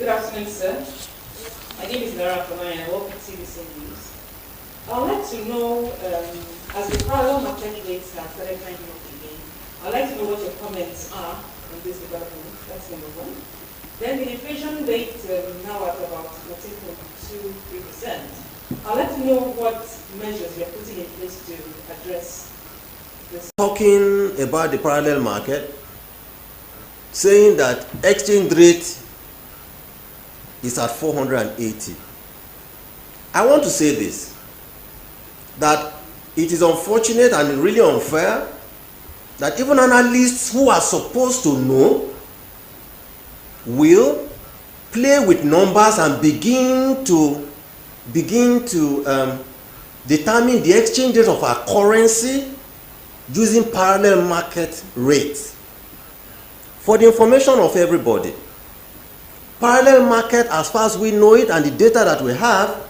Good afternoon, sir. My name is Lara Kamai and I work with CBC News. I would like to know, as the parallel market rates have started climbing up again, I would like to know what your comments are on this development. That's number one. Then the inflation rate now at about 14.23%. I'd like to know what measures you're putting in place to address this. Talking about the parallel market, saying that exchange rate is at 480. I want to say this, that it is unfortunate and really unfair that even analysts who are supposed to know will play with numbers and begin to determine the exchange rate of our currency using parallel market rates. For the information of everybody, parallel market, as far as we know it and the data that we have,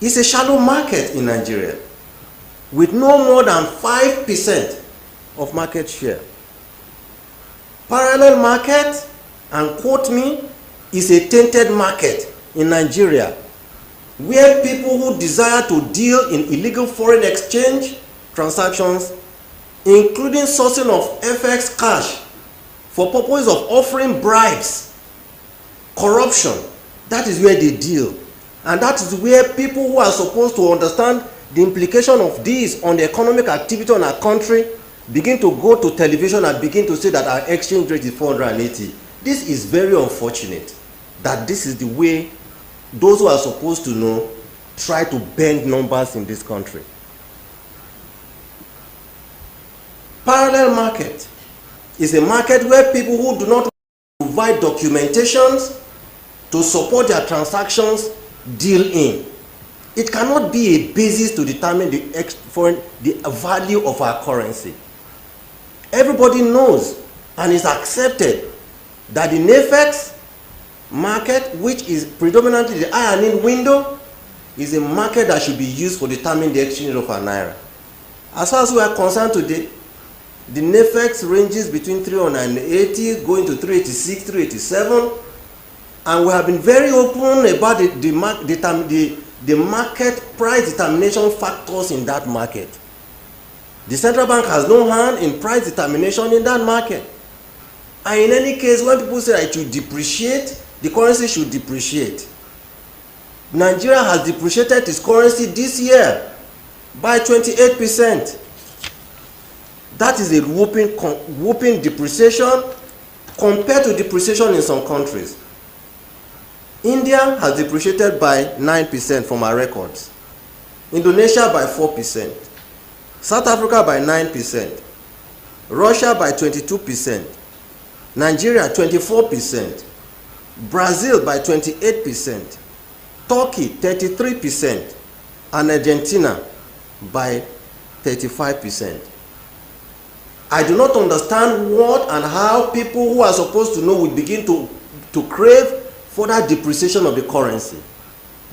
is a shallow market in Nigeria with no more than 5% of market share. Parallel market, and quote me, is a tainted market in Nigeria where people who desire to deal in illegal foreign exchange transactions, including sourcing of FX cash for purpose of offering bribes, corruption, that is where they deal. And that is where people who are supposed to understand the implication of this on the economic activity on our country begin to go to television and begin to say that our exchange rate is 480. This is very unfortunate that this is the way those who are supposed to know try to bend numbers in this country. Parallel market is a market where people who do not provide documentations to support their transactions deal in. It cannot be a basis to determine the value of our currency. Everybody knows and is accepted that the NFX market, which is predominantly the ironing window, is a market that should be used for determining the exchange of our naira. As far as we are concerned today, the NFX ranges between 380 going to 386, 387, and we have been very open about the market price determination factors in that market. The central bank has no hand in price determination in that market. And in any case, when people say that it should depreciate, the currency should depreciate. Nigeria has depreciated its currency this year by 28%. That is a whooping depreciation compared to depreciation in some countries. India has depreciated by 9% from our records. Indonesia by 4%. South Africa by 9%. Russia by 22%. Nigeria 24%. Brazil by 28%. Turkey 33%. And Argentina by 35%. I do not understand what and how people who are supposed to know will begin to crave further depreciation of the currency.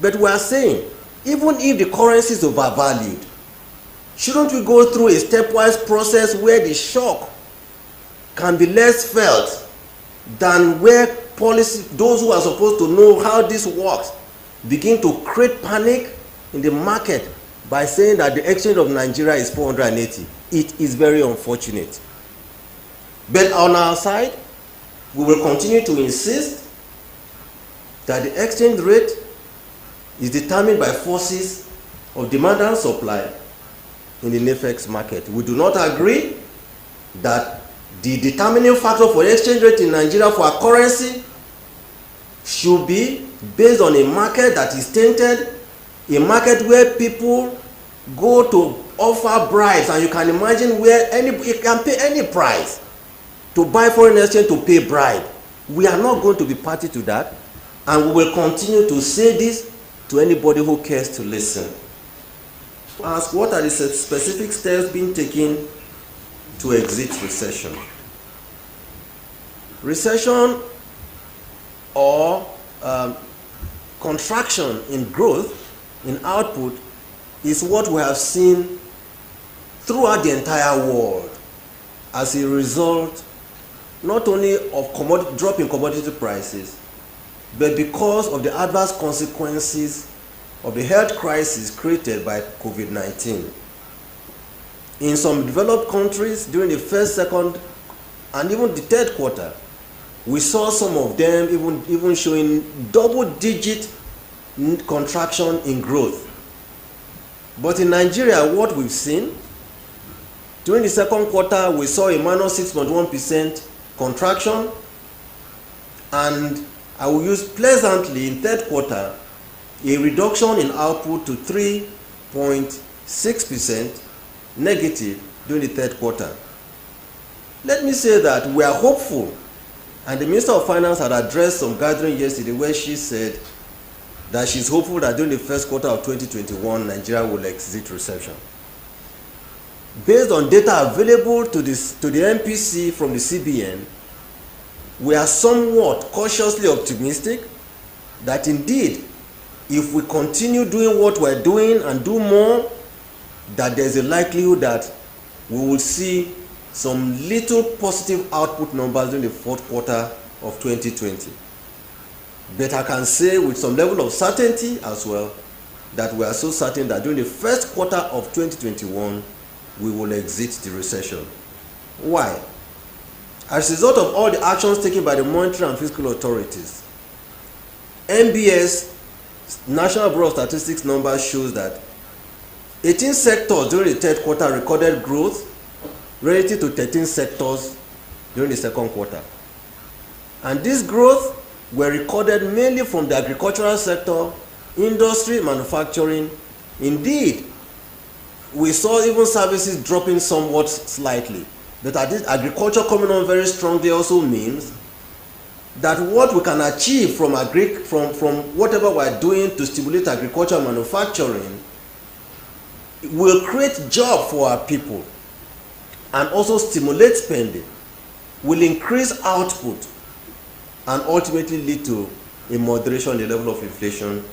But we are saying, even if the currency is overvalued, shouldn't we go through a stepwise process where the shock can be less felt than where those who are supposed to know how this works begin to create panic in the market by saying that the exchange of Nigeria is 480. It is very unfortunate. But on our side, we will continue to insist that the exchange rate is determined by forces of demand and supply in the NFX market. We do not agree that the determining factor for the exchange rate in Nigeria for our currency should be based on a market that is tainted, a market where people go to offer bribes, and you can imagine where you can pay any price to buy foreign exchange to pay bribe. We are not going to be party to that, and we will continue to say this to anybody who cares to listen. Ask, what are the specific steps being taken to exit recession? Recession or contraction in growth, in output, is what we have seen throughout the entire world as a result not only of drop in commodity prices, but because of the adverse consequences of the health crisis created by COVID-19. In some developed countries, during the first, second, and even the third quarter, we saw some of them even showing double-digit contraction in growth. But in Nigeria, what we've seen, during the second quarter, we saw a minus 6.1% contraction, and I will use pleasantly in third quarter, a reduction in output to 3.6% negative during the third quarter. Let me say that we are hopeful, and the Minister of Finance had addressed some gathering yesterday where she said that she's hopeful that during the first quarter of 2021, Nigeria will exit recession. Based on data available to the MPC from the CBN, we are somewhat cautiously optimistic that indeed, if we continue doing what we're doing and do more, that there's a likelihood that we will see some little positive output numbers in the fourth quarter of 2020. But I can say with some level of certainty as well that we are so certain that during the first quarter of 2021, we will exit the recession. Why? As a result of all the actions taken by the monetary and fiscal authorities, NBS National Bureau of Statistics numbers shows that 18 sectors during the third quarter recorded growth relative to 13 sectors during the second quarter. And this growth were recorded mainly from the agricultural sector, industry, manufacturing. Indeed, we saw even services dropping somewhat slightly. But agriculture coming on very strongly also means that what we can achieve from whatever we're doing to stimulate agriculture and manufacturing will create jobs for our people and also stimulate spending, will increase output, and ultimately lead to a moderation in the level of inflation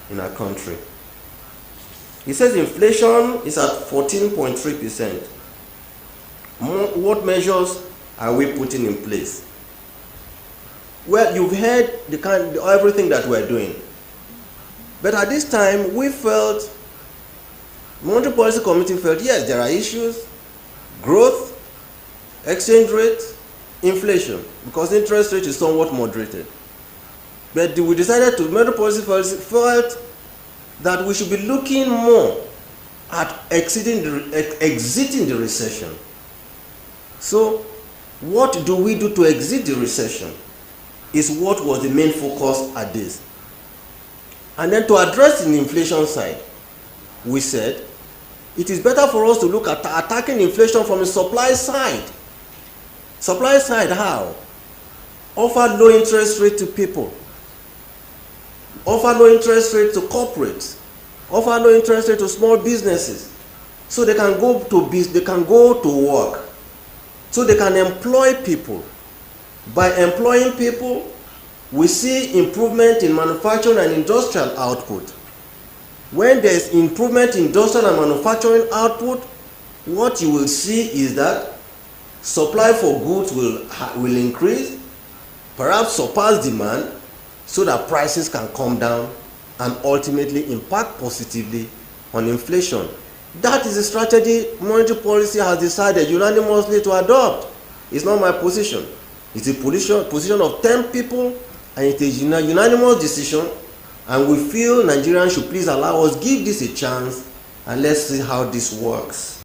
in our country. He says inflation is at 14.3%. What measures are we putting in place? Well, you've heard everything that we're doing. But at this time, we felt, Monetary Policy Committee felt, yes, there are issues, growth, exchange rate, inflation, because interest rate is somewhat moderated. But we decided Monetary Policy felt that we should be looking more at exiting the recession. So, what do we do to exit the recession is what was the main focus at this. And then to address the inflation side, we said it is better for us to look at attacking inflation from the supply side. Supply side how? Offer low interest rate to people. Offer low interest rate to corporates. Offer low interest rate to small businesses, so they can go to work, so they can employ people. By employing people, we see improvement in manufacturing and industrial output. When there is improvement in industrial and manufacturing output, what you will see is that supply for goods will increase, perhaps surpass demand, so that prices can come down and ultimately impact positively on inflation. That is a strategy monetary policy has decided unanimously to adopt. It's not my position. It's a position of 10 people, and it is a unanimous decision, and we feel Nigerians should please allow us give this a chance, and let's see how this works.